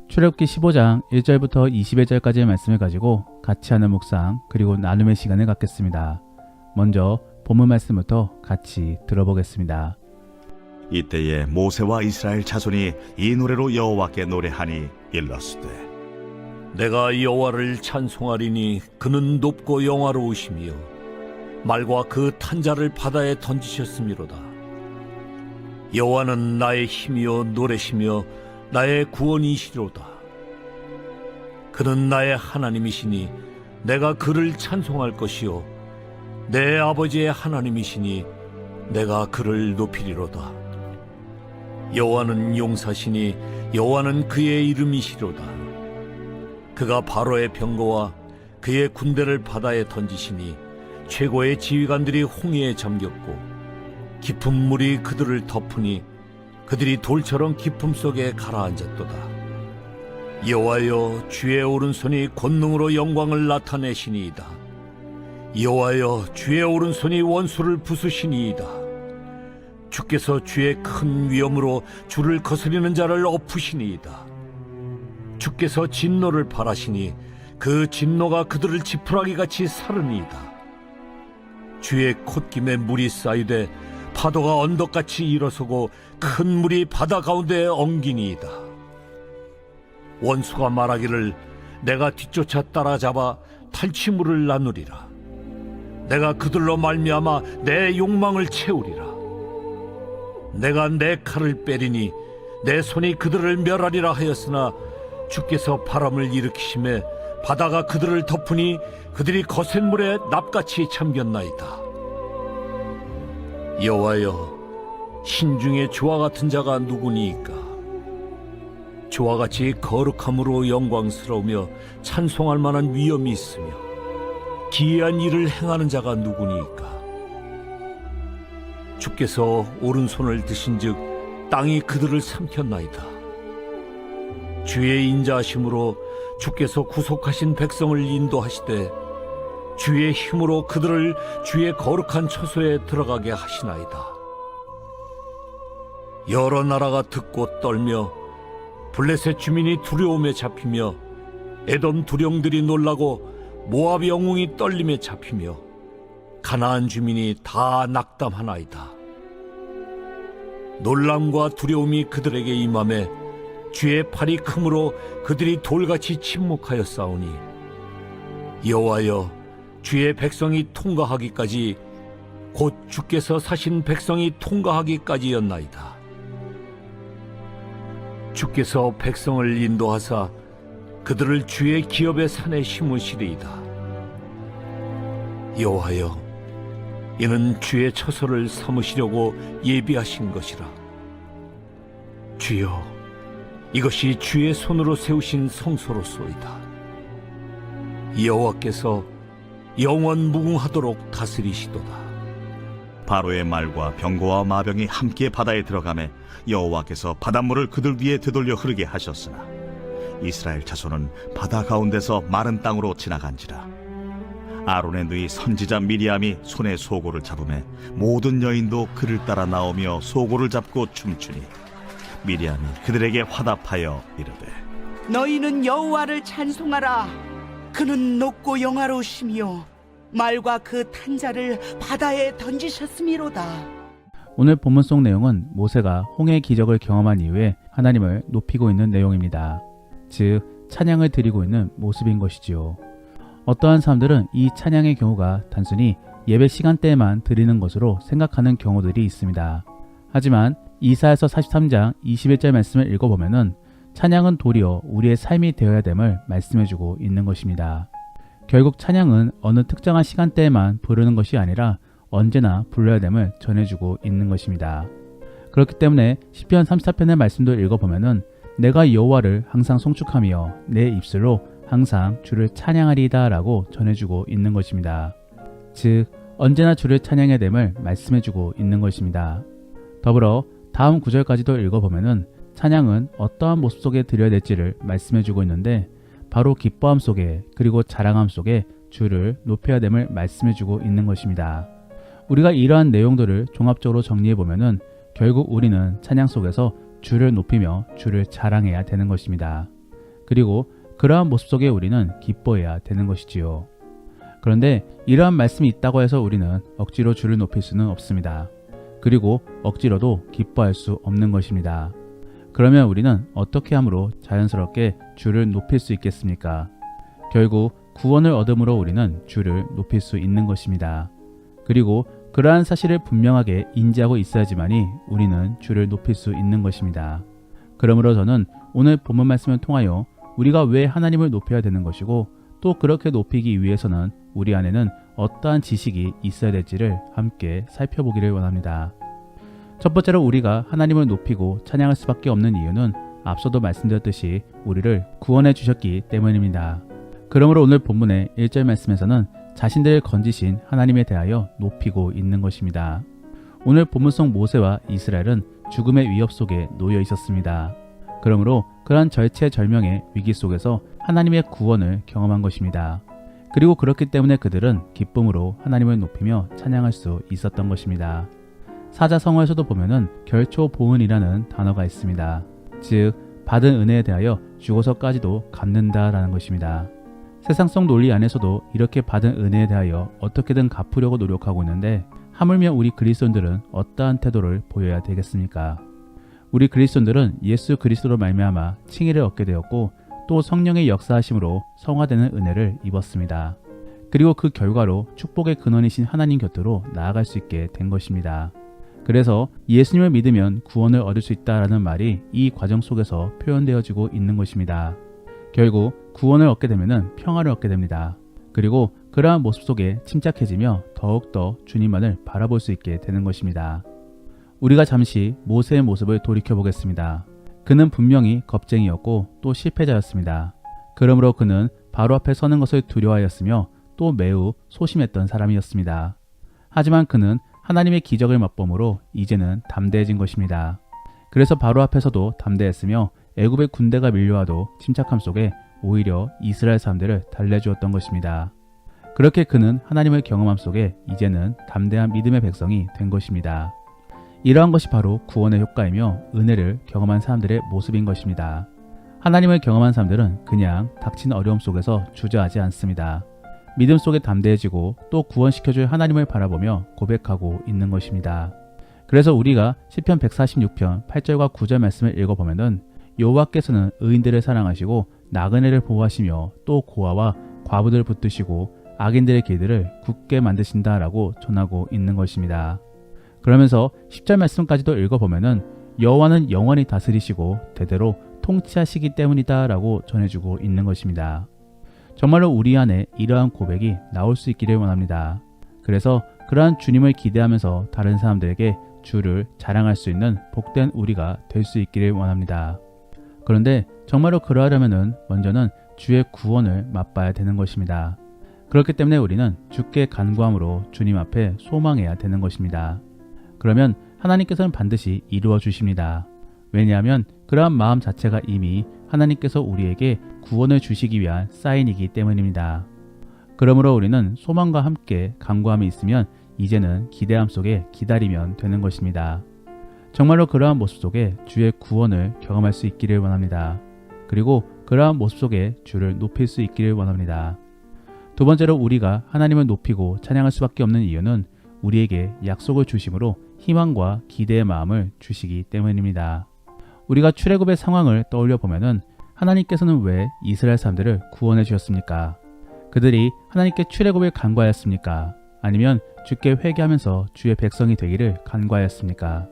출애굽기 15장 1절부터 21절까지의 말씀을 가지고 같이 하는 묵상 그리고 나눔의 시간을 갖겠습니다. 먼저 본문 말씀부터 같이 들어보겠습니다. 이때에 모세와 이스라엘 자손이 이 노래로 여호와께 노래하니 일러스되 내가 여호와를 찬송하리니 그는 높고 영화로우시며 말과 그 탄자를 바다에 던지셨음이로다. 여호와는 나의 힘이요 노래시며 나의 구원이시로다. 그는 나의 하나님이시니 내가 그를 찬송할 것이요 내 아버지의 하나님이시니 내가 그를 높이리로다. 여호와는 용사시니 여호와는 그의 이름이시로다. 그가 바로의 병거와 그의 군대를 바다에 던지시니 최고의 지휘관들이 홍해에 잠겼고 깊은 물이 그들을 덮으니 그들이 돌처럼 깊음 속에 가라앉았도다. 여호와여, 주의 오른손이 권능으로 영광을 나타내시니이다. 여호와여, 주의 오른손이 원수를 부수시니이다. 주께서 주의 큰 위엄으로 주를 거스리는 자를 엎으시니이다. 주께서 진노를 발하시니 그 진노가 그들을 지푸라기같이 사르니이다. 주의 콧김에 물이 쌓이되 파도가 언덕같이 일어서고 큰 물이 바다 가운데에 엉기니이다. 원수가 말하기를 내가 뒤쫓아 따라잡아 탈취물을 나누리라. 내가 그들로 말미암아 내 욕망을 채우리라. 내가 내 칼을 빼리니 내 손이 그들을 멸하리라 하였으나 주께서 바람을 일으키심에 바다가 그들을 덮으니 그들이 거센 물에 납같이 잠겼나이다. 여호와여, 신중에 주와 같은 자가 누구니이까? 주와 같이 거룩함으로 영광스러우며 찬송할 만한 위엄이 있으며 기이한 일을 행하는 자가 누구니이까? 주께서 오른손을 드신즉 땅이 그들을 삼켰나이다. 주의 인자하심으로 주께서 구속하신 백성을 인도하시되 주의 힘으로 그들을 주의 거룩한 처소에 들어가게 하시나이다. 여러 나라가 듣고 떨며 블레셋 주민이 두려움에 잡히며 에돔 두령들이 놀라고 모압 영웅이 떨림에 잡히며 가나안 주민이 다 낙담하나이다. 놀람과 두려움이 그들에게 임하매 주의 팔이 크므로 그들이 돌같이 침묵하였사오니 여호와여, 주의 백성이 통과하기까지 곧 주께서 사신 백성이 통과하기까지였나이다. 주께서 백성을 인도하사 그들을 주의 기업의 산에 심으시리이다. 여호와여, 이는 주의 처소를 삼으시려고 예비하신 것이라. 주여, 이것이 주의 손으로 세우신 성소로소이다. 여호와께서 영원 무궁하도록 다스리시도다. 바로의 말과 병거와 마병이 함께 바다에 들어가매 여호와께서 바닷물을 그들 위에 되돌려 흐르게 하셨으나 이스라엘 자손은 바다 가운데서 마른 땅으로 지나간지라. 아론의 누이 선지자 미리암이 손에 소고를 잡으매 모든 여인도 그를 따라 나오며 소고를 잡고 춤추니 미리암이 그들에게 화답하여 이르되 너희는 여호와를 찬송하라. 그는 높고 영화로우시며 말과 그 탄자를 바다에 던지셨음이로다. 오늘 본문 속 내용은 모세가 홍해 기적을 경험한 이후에 하나님을 높이고 있는 내용입니다. 즉 찬양을 드리고 있는 모습인 것이지요. 어떠한 사람들은 이 찬양의 경우가 단순히 예배 시간대에만 드리는 것으로 생각하는 경우들이 있습니다. 하지만 이사야서 43장 21절 말씀을 읽어보면은 찬양은 도리어 우리의 삶이 되어야 됨을 말씀해주고 있는 것입니다. 결국 찬양은 어느 특정한 시간대에만 부르는 것이 아니라 언제나 불러야 됨을 전해주고 있는 것입니다. 그렇기 때문에 시편 34편의 말씀도 읽어보면은 내가 여호와를 항상 송축하며 내 입술로 항상 주를 찬양하리이다 라고 전해주고 있는 것입니다. 즉 언제나 주를 찬양해야 됨을 말씀해주고 있는 것입니다. 더불어 다음 구절까지도 읽어보면은 찬양은 어떠한 모습 속에 드려야 될지를 말씀해주고 있는데 바로 기뻐함 속에 그리고 자랑함 속에 주를 높여야 됨을 말씀해주고 있는 것입니다. 우리가 이러한 내용들을 종합적으로 정리해보면은 결국 우리는 찬양 속에서 주를 높이며 주를 자랑해야 되는 것입니다. 그리고 그러한 모습 속에 우리는 기뻐해야 되는 것이지요. 그런데 이러한 말씀이 있다고 해서 우리는 억지로 주를 높일 수는 없습니다. 그리고 억지로도 기뻐할 수 없는 것입니다. 그러면 우리는 어떻게 함으로 자연스럽게 주를 높일 수 있겠습니까? 결국 구원을 얻음으로 우리는 주를 높일 수 있는 것입니다. 그리고 그러한 사실을 분명하게 인지하고 있어야지만이 우리는 주를 높일 수 있는 것입니다. 그러므로 저는 오늘 본문 말씀을 통하여 우리가 왜 하나님을 높여야 되는 것이고 또 그렇게 높이기 위해서는 우리 안에는 어떠한 지식이 있어야 될지를 함께 살펴보기를 원합니다. 첫 번째로 우리가 하나님을 높이고 찬양할 수밖에 없는 이유는 앞서도 말씀드렸듯이 우리를 구원해 주셨기 때문입니다. 그러므로 오늘 본문의 1절 말씀에서는 자신들을 건지신 하나님에 대하여 높이고 있는 것입니다. 오늘 본문 속 모세와 이스라엘은 죽음의 위협 속에 놓여 있었습니다. 그러므로 그러한 절체절명의 위기 속에서 하나님의 구원을 경험한 것입니다. 그리고 그렇기 때문에 그들은 기쁨으로 하나님을 높이며 찬양할 수 있었던 것입니다. 사자성어에서도 보면은 결초보은이라는 단어가 있습니다. 즉 받은 은혜에 대하여 죽어서까지도 갚는다라는 것입니다. 세상 속 논리 안에서도 이렇게 받은 은혜에 대하여 어떻게든 갚으려고 노력하고 있는데 하물며 우리 그리스도인들은 어떠한 태도를 보여야 되겠습니까? 우리 그리스도인들은 예수 그리스도로 말미암아 칭의를 얻게 되었고 또 성령의 역사하심으로 성화되는 은혜를 입었습니다. 그리고 그 결과로 축복의 근원이신 하나님 곁으로 나아갈 수 있게 된 것입니다. 그래서 예수님을 믿으면 구원을 얻을 수 있다라는 말이 이 과정 속에서 표현되어지고 있는 것입니다. 결국 구원을 얻게 되면 평화를 얻게 됩니다. 그리고 그러한 모습 속에 침착해지며 더욱더 주님만을 바라볼 수 있게 되는 것입니다. 우리가 잠시 모세의 모습을 돌이켜보겠습니다. 그는 분명히 겁쟁이였고 또 실패자였습니다. 그러므로 그는 바로 앞에 서는 것을 두려워하였으며 또 매우 소심했던 사람이었습니다. 하지만 그는 하나님의 기적을 맛봄으로 이제는 담대해진 것입니다. 그래서 바로 앞에서도 담대했으며 애굽의 군대가 밀려와도 침착함 속에 오히려 이스라엘 사람들을 달래주었던 것입니다. 그렇게 그는 하나님을 경험함 속에 이제는 담대한 믿음의 백성이 된 것입니다. 이러한 것이 바로 구원의 효과이며 은혜를 경험한 사람들의 모습인 것입니다. 하나님을 경험한 사람들은 그냥 닥친 어려움 속에서 주저하지 않습니다. 믿음 속에 담대해지고 또 구원시켜줄 하나님을 바라보며 고백하고 있는 것입니다. 그래서 우리가 시편 146편 8절과 9절 말씀을 읽어보면은 여호와께서는 의인들을 사랑하시고 나그네를 보호하시며 또 고아와 과부들을 붙드시고 악인들의 길들을 굳게 만드신다라고 전하고 있는 것입니다. 그러면서 10절 말씀까지도 읽어보면은 여호와는 영원히 다스리시고 대대로 통치하시기 때문이다라고 전해주고 있는 것입니다. 정말로 우리 안에 이러한 고백이 나올 수 있기를 원합니다. 그래서 그러한 주님을 기대하면서 다른 사람들에게 주를 자랑할 수 있는 복된 우리가 될 수 있기를 원합니다. 그런데 정말로 그러하려면 먼저는 주의 구원을 맛봐야 되는 것입니다. 그렇기 때문에 우리는 주께 간구함으로 주님 앞에 소망해야 되는 것입니다. 그러면 하나님께서는 반드시 이루어 주십니다. 왜냐하면 그러한 마음 자체가 이미 하나님께서 우리에게 구원을 주시기 위한 사인이기 때문입니다. 그러므로 우리는 소망과 함께 간구함이 있으면 이제는 기대함 속에 기다리면 되는 것입니다. 정말로 그러한 모습 속에 주의 구원을 경험할 수 있기를 원합니다. 그리고 그러한 모습 속에 주를 높일 수 있기를 원합니다. 두 번째로 우리가 하나님을 높이고 찬양할 수밖에 없는 이유는 우리에게 약속을 주심으로 희망과 기대의 마음을 주시기 때문입니다. 우리가 출애굽의 상황을 떠올려 보면은 하나님께서는 왜 이스라엘 사람들을 구원해 주셨습니까? 그들이 하나님께 출애굽을 간구하였습니까? 아니면 주께 회개하면서 주의 백성이 되기를 간구하였습니까?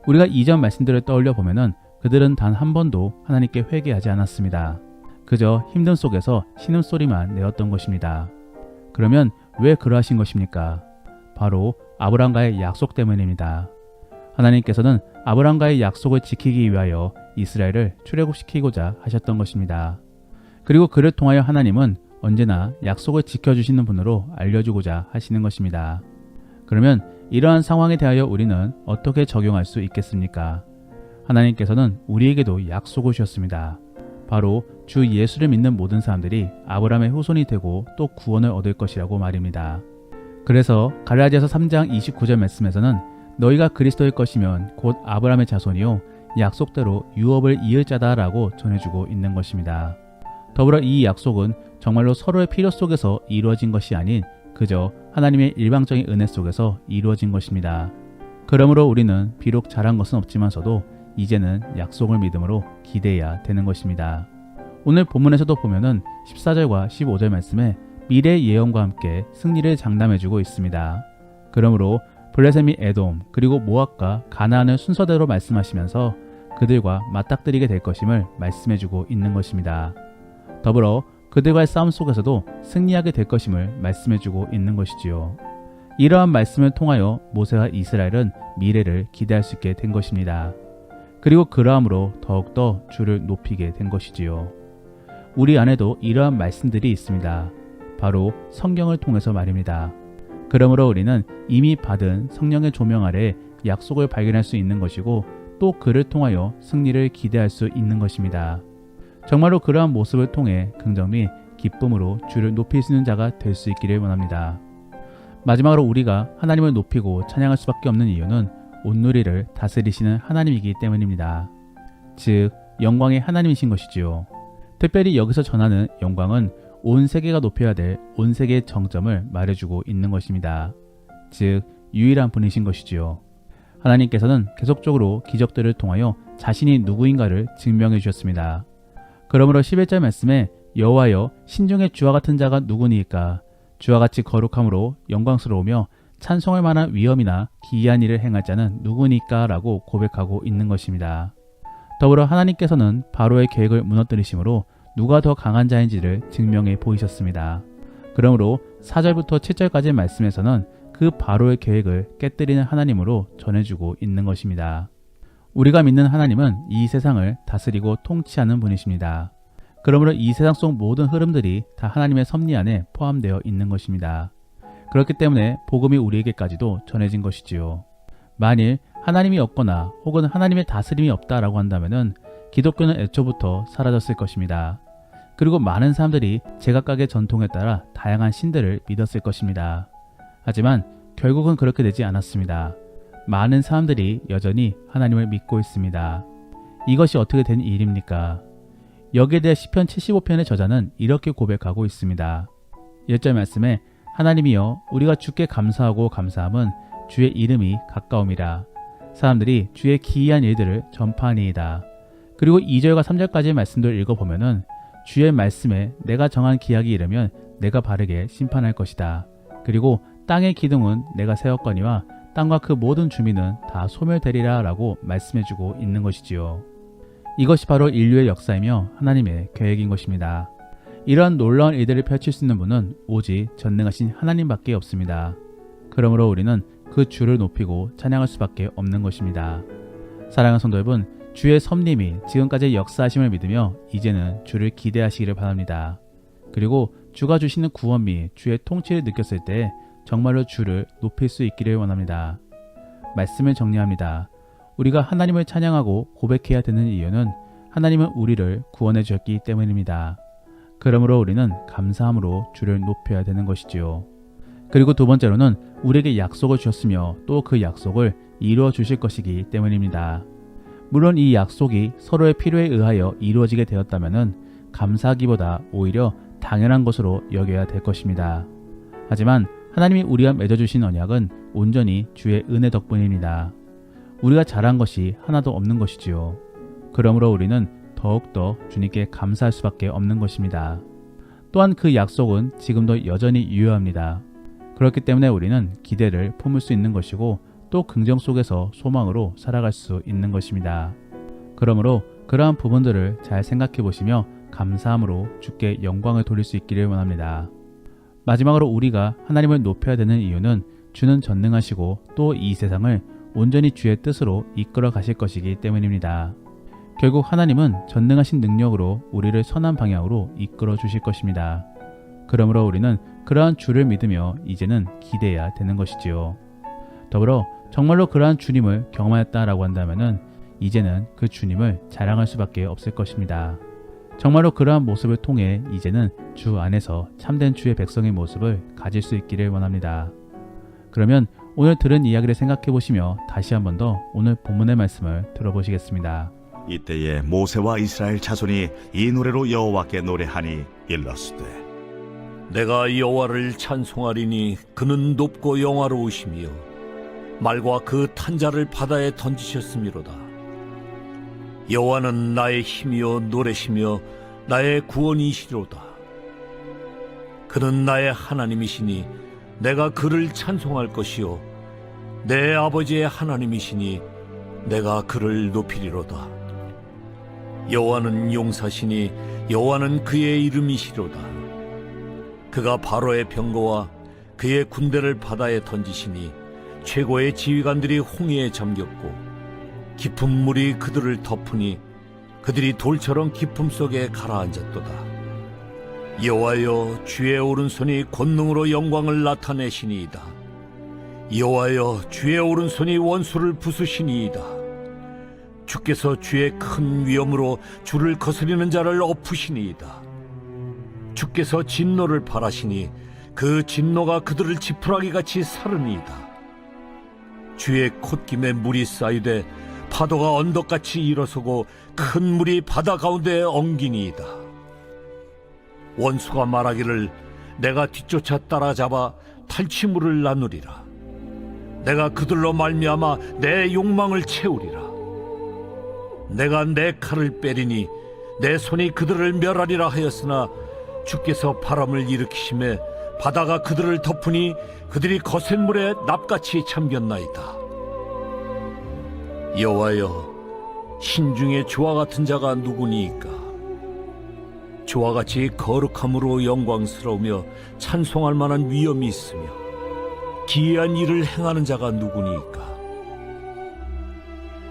우리가 이전 말씀들을 떠올려 보면은 그들은 단 한 번도 하나님께 회개하지 않았습니다. 그저 힘든 속에서 신음소리만 내었던 것입니다. 그러면 왜 그러하신 것입니까? 바로 아브라함과의 약속 때문입니다. 하나님께서는 아브라함과의 약속을 지키기 위하여 이스라엘을 출애굽시키고자 하셨던 것입니다. 그리고 그를 통하여 하나님은 언제나 약속을 지켜주시는 분으로 알려주고자 하시는 것입니다. 그러면 이러한 상황에 대하여 우리는 어떻게 적용할 수 있겠습니까? 하나님께서는 우리에게도 약속을 주셨습니다. 바로 주 예수를 믿는 모든 사람들이 아브라함의 후손이 되고 또 구원을 얻을 것이라고 말입니다. 그래서 갈라디아서 3장 29절 말씀에서는 너희가 그리스도의 것이면 곧 아브라함의 자손이요 약속대로 유업을 이을 자다라고 전해주고 있는 것입니다. 더불어 이 약속은 정말로 서로의 필요 속에서 이루어진 것이 아닌 그저 하나님의 일방적인 은혜 속에서 이루어진 것입니다. 그러므로 우리는 비록 잘한 것은 없지만서도 이제는 약속을 믿음으로 기대해야 되는 것입니다. 오늘 본문에서도 보면은 14절과 15절 말씀에 미래의 예언과 함께 승리를 장담해주고 있습니다. 그러므로 블레셋 에돔 그리고 모압과 가나안을 순서대로 말씀하시면서 그들과 맞닥뜨리게 될 것임을 말씀해주고 있는 것입니다. 더불어 그들과의 싸움 속에서도 승리하게 될 것임을 말씀해주고 있는 것이지요. 이러한 말씀을 통하여 모세와 이스라엘은 미래를 기대할 수 있게 된 것입니다. 그리고 그러함으로 더욱더 주를 높이게 된 것이지요. 우리 안에도 이러한 말씀들이 있습니다. 바로 성경을 통해서 말입니다. 그러므로 우리는 이미 받은 성령의 조명 아래 약속을 발견할 수 있는 것이고 또 그를 통하여 승리를 기대할 수 있는 것입니다. 정말로 그러한 모습을 통해 긍정 및 기쁨으로 주를 높일 수 있는 자가 될 수 있기를 원합니다. 마지막으로 우리가 하나님을 높이고 찬양할 수밖에 없는 이유는 온누리를 다스리시는 하나님이기 때문입니다. 즉 영광의 하나님이신 것이지요. 특별히 여기서 전하는 영광은 온 세계가 높여야 될 온 세계의 정점을 말해주고 있는 것입니다. 즉 유일한 분이신 것이지요. 하나님께서는 계속적으로 기적들을 통하여 자신이 누구인가를 증명해 주셨습니다. 그러므로 11절 말씀에 여호와여 신중의 주와 같은 자가 누구니이까 주와 같이 거룩함으로 영광스러우며 찬송할 만한 위엄이나 기이한 일을 행할 자는 누구니까 라고 고백하고 있는 것입니다. 더불어 하나님께서는 바로의 계획을 무너뜨리심으로 누가 더 강한 자인지를 증명해 보이셨습니다. 그러므로 4절부터 7절까지의 말씀에서는 그 바로의 계획을 깨뜨리는 하나님으로 전해주고 있는 것입니다. 우리가 믿는 하나님은 이 세상을 다스리고 통치하는 분이십니다. 그러므로 이 세상 속 모든 흐름들이 다 하나님의 섭리 안에 포함되어 있는 것입니다. 그렇기 때문에 복음이 우리에게까지도 전해진 것이지요. 만일 하나님이 없거나 혹은 하나님의 다스림이 없다라고 한다면은 기독교는 애초부터 사라졌을 것입니다. 그리고 많은 사람들이 제각각의 전통에 따라 다양한 신들을 믿었을 것입니다. 하지만 결국은 그렇게 되지 않았습니다. 많은 사람들이 여전히 하나님을 믿고 있습니다. 이것이 어떻게 된 일입니까? 여기에 대해 시편 75편의 저자는 이렇게 고백하고 있습니다. 1절 말씀에 하나님이여 우리가 주께 감사하고 감사함은 주의 이름이 가까움이라. 사람들이 주의 기이한 일들을 전파하니이다. 그리고 2절과 3절까지의 말씀도 읽어보면은 주의 말씀에 내가 정한 기약이 이르면 내가 바르게 심판할 것이다. 그리고 땅의 기둥은 내가 세웠거니와 땅과 그 모든 주민은 다 소멸되리라 라고 말씀해주고 있는 것이지요. 이것이 바로 인류의 역사이며 하나님의 계획인 것입니다. 이러한 놀라운 일들을 펼칠 수 있는 분은 오직 전능하신 하나님밖에 없습니다. 그러므로 우리는 그 주를 높이고 찬양할 수밖에 없는 것입니다. 사랑하는 성도 여러분, 주의 섭림이 지금까지의 역사하심을 믿으며 이제는 주를 기대하시기를 바랍니다. 그리고 주가 주시는 구원 및 주의 통치를 느꼈을 때 정말로 주를 높일 수 있기를 원합니다. 말씀을 정리합니다. 우리가 하나님을 찬양하고 고백해야 되는 이유는 하나님은 우리를 구원해 주셨기 때문입니다. 그러므로 우리는 감사함으로 주를 높여야 되는 것이지요. 그리고 두 번째로는 우리에게 약속을 주셨으며 또 그 약속을 이루어 주실 것이기 때문입니다. 물론 이 약속이 서로의 필요에 의하여 이루어지게 되었다면 감사하기보다 오히려 당연한 것으로 여겨야 될 것입니다. 하지만 하나님이 우리와 맺어주신 언약은 온전히 주의 은혜 덕분입니다. 우리가 잘한 것이 하나도 없는 것이지요. 그러므로 우리는 더욱더 주님께 감사할 수밖에 없는 것입니다. 또한 그 약속은 지금도 여전히 유효합니다. 그렇기 때문에 우리는 기대를 품을 수 있는 것이고 또 긍정 속에서 소망으로 살아갈 수 있는 것입니다. 그러므로 그러한 부분들을 잘 생각해 보시며 감사함으로 주께 영광을 돌릴 수 있기를 원합니다. 마지막으로 우리가 하나님을 높여야 되는 이유는 주는 전능하시고 또 이 세상을 온전히 주의 뜻으로 이끌어 가실 것이기 때문입니다. 결국 하나님은 전능하신 능력으로 우리를 선한 방향으로 이끌어 주실 것입니다. 그러므로 우리는 그러한 주를 믿으며 이제는 기대해야 되는 것이지요. 더불어 정말로 그러한 주님을 경험하였다라고 한다면은 이제는 그 주님을 자랑할 수밖에 없을 것입니다. 정말로 그러한 모습을 통해 이제는 주 안에서 참된 주의 백성의 모습을 가질 수 있기를 원합니다. 그러면 오늘 들은 이야기를 생각해 보시며 다시 한 번 더 오늘 본문의 말씀을 들어보시겠습니다. 이때에 모세와 이스라엘 자손이 이 노래로 여호와께 노래하니 일러스되 내가 여호와를 찬송하리니 그는 높고 영화로우시며 말과 그 탄자를 바다에 던지셨음이로다. 여호와는 나의 힘이요 노래시며 나의 구원이시로다. 그는 나의 하나님이시니 내가 그를 찬송할 것이요 내 아버지의 하나님이시니 내가 그를 높이리로다. 여호와는 용사시니 여호와는 그의 이름이시로다. 그가 바로의 병거와 그의 군대를 바다에 던지시니 최고의 지휘관들이 홍해에 잠겼고 깊은 물이 그들을 덮으니 그들이 돌처럼 깊음 속에 가라앉았도다. 여호와여, 주의 오른손이 권능으로 영광을 나타내시니이다. 여호와여, 주의 오른손이 원수를 부수시니이다. 주께서 주의 큰 위엄으로 주를 거스리는 자를 엎으시니이다. 주께서 진노를 발하시니 그 진노가 그들을 지푸라기같이 사르니이다. 주의 콧김에 물이 쌓이되 파도가 언덕같이 일어서고 큰 물이 바다 가운데에 엉기니이다. 원수가 말하기를 내가 뒤쫓아 따라잡아 탈취물을 나누리라. 내가 그들로 말미암아 내 욕망을 채우리라. 내가 내 칼을 빼리니 내 손이 그들을 멸하리라 하였으나 주께서 바람을 일으키심에 바다가 그들을 덮으니 그들이 거센 물에 납같이 잠겼나이다. 여호와여, 신중에 주와 같은 자가 누구니이까? 주와 같이 거룩함으로 영광스러우며 찬송할 만한 위엄이 있으며 기이한 일을 행하는 자가 누구니이까?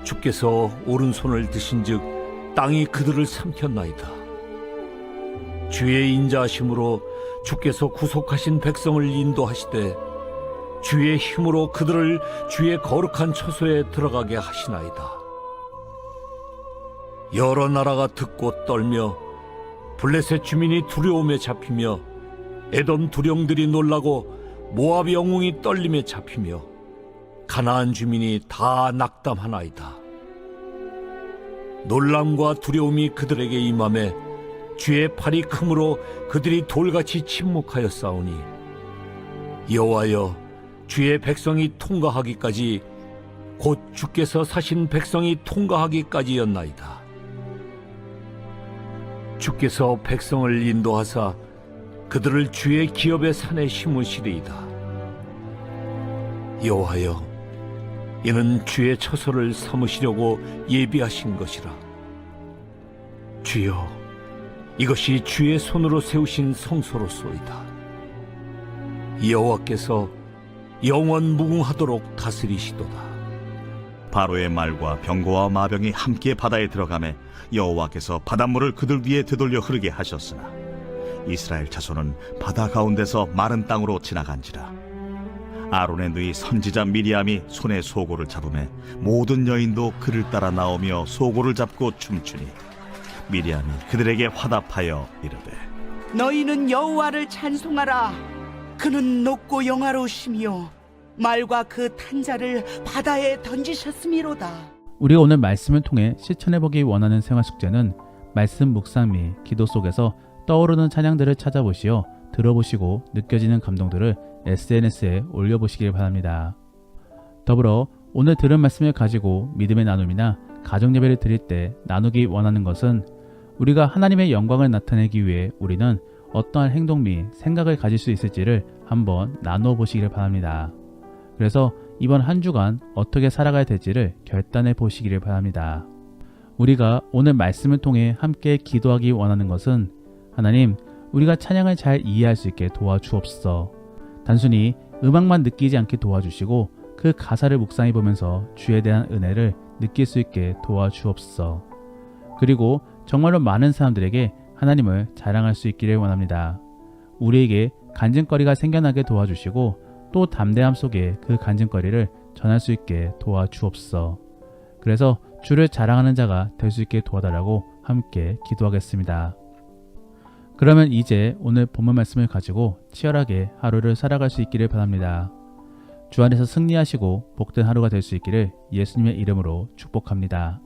주께서 오른손을 드신즉 땅이 그들을 삼켰나이다. 주의 인자하심으로 주께서 구속하신 백성을 인도하시되 주의 힘으로 그들을 주의 거룩한 처소에 들어가게 하시나이다. 여러 나라가 듣고 떨며 블레셋 주민이 두려움에 잡히며 에돔 두령들이 놀라고 모압 영웅이 떨림에 잡히며 가나안 주민이 다 낙담하나이다. 놀람과 두려움이 그들에게 임하매 주의 팔이 크므로 그들이 돌같이 침묵하였사오니 여호와여, 주의 백성이 통과하기까지 곧 주께서 사신 백성이 통과하기까지였나이다. 주께서 백성을 인도하사 그들을 주의 기업의 산에 심으시리이다. 여호와여, 이는 주의 처소를 삼으시려고 예비하신 것이라. 주여, 이것이 주의 손으로 세우신 성소로소이다. 여호와께서 영원 무궁하도록 다스리시도다. 바로의 말과 병거와 마병이 함께 바다에 들어가매 여호와께서 바닷물을 그들 위에 되돌려 흐르게 하셨으나 이스라엘 자손은 바다 가운데서 마른 땅으로 지나간지라. 아론의 누이 선지자 미리암이 손에 소고를 잡으매 모든 여인도 그를 따라 나오며 소고를 잡고 춤추니 미리암이 그들에게 화답하여 이르되 너희는 여호와를 찬송하라. 그는 높고 영화로우시며 말과 그 탄자를 바다에 던지셨음이로다. 우리가 오늘 말씀을 통해 실천해보기 원하는 생활 숙제는 말씀 묵상 및 기도 속에서 떠오르는 찬양들을 찾아보시어 들어보시고 느껴지는 감동들을 SNS에 올려보시길 바랍니다. 더불어 오늘 들은 말씀을 가지고 믿음의 나눔이나 가정예배를 드릴 때 나누기 원하는 것은 우리가 하나님의 영광을 나타내기 위해 우리는 어떠한 행동 및 생각을 가질 수 있을지를 한번 나누어 보시기를 바랍니다. 그래서 이번 한 주간 어떻게 살아가야 될지를 결단해 보시기를 바랍니다. 우리가 오늘 말씀을 통해 함께 기도하기 원하는 것은 하나님, 우리가 찬양을 잘 이해할 수 있게 도와주옵소서. 단순히 음악만 느끼지 않게 도와주시고 그 가사를 묵상해 보면서 주에 대한 은혜를 느낄 수 있게 도와주옵소서. 그리고 정말로 많은 사람들에게 하나님을 자랑할 수 있기를 원합니다. 우리에게 간증거리가 생겨나게 도와주시고 또 담대함 속에 그 간증거리를 전할 수 있게 도와주옵소서. 그래서 주를 자랑하는 자가 될 수 있게 도와달라고 함께 기도하겠습니다. 그러면 이제 오늘 본문 말씀을 가지고 치열하게 하루를 살아갈 수 있기를 바랍니다. 주 안에서 승리하시고 복된 하루가 될 수 있기를 예수님의 이름으로 축복합니다.